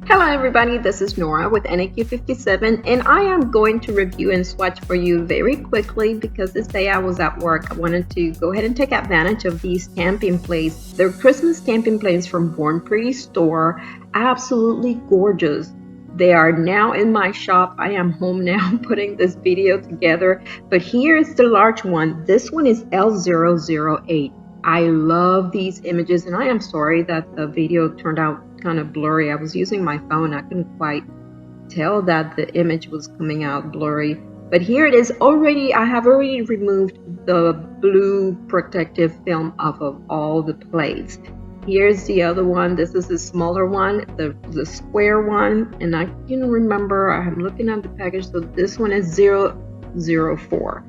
Hello everybody, this is Nora with NAQ57 and I am going to review and swatch for you very quickly because this day I was at work. I wanted to go ahead and take advantage of these stamping plates. They're Christmas stamping plates from Born Pretty store. Absolutely gorgeous. They are now in my shop. I am home now putting this video together, but here is the large one. This one is L008. I love these images and I am sorry that the video turned out kind of blurry. I was using my phone. I couldn't quite tell that the image was coming out blurry. But here it is already. I have already removed the blue protective film off of all the plates. Here's the other one. This is the smaller one, the square one. And I can remember, I'm looking at the package. So this one is 004.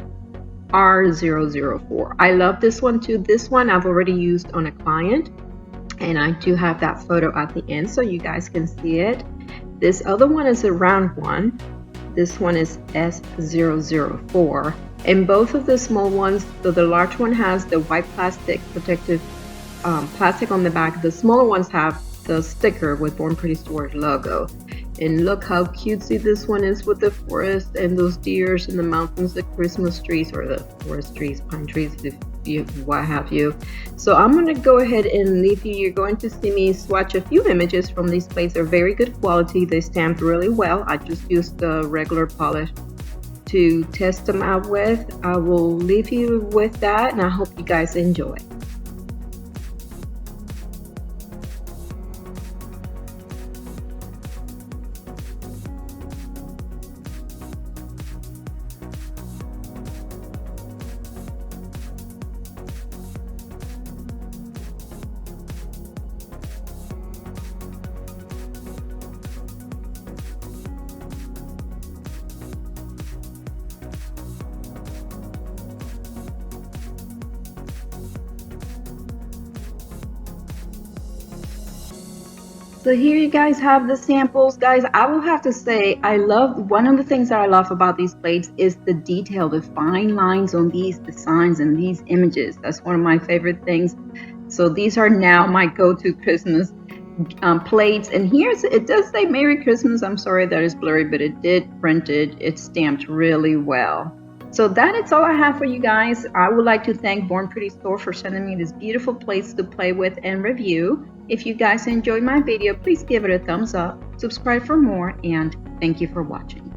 R004. I love this one too. This one I've already used on a client and I do have that photo at the end so you guys can see it. This other one is a round one. This one is S004 and both of the small ones, so the large one has the white plastic protective plastic on the back. The smaller ones have the sticker with Born Pretty Store logo. And look how cutesy this one is with the forest and those deers in the mountains, the Christmas trees or the forest trees, pine trees, if you, what have you. So I'm going to go ahead and leave you. You're going to see me swatch a few images from these plates. They're very good quality. They stamped really well. I just used the regular polish to test them out with. I will leave you with that and I hope you guys enjoy. So here you guys have the samples. Guys, I will have to say, I love, one of the things that I love about these plates is the detail, the fine lines on these designs and these images. That's one of my favorite things. So these are now my go-to Christmas plates. And here's, it does say Merry Christmas. I'm sorry that it's blurry, but it did print it. It's stamped really well. So that is all I have for you guys. I would like to thank Born Pretty Store for sending me these beautiful plates to play with and review. If you guys enjoyed my video, please give it a thumbs up, subscribe for more, and thank you for watching.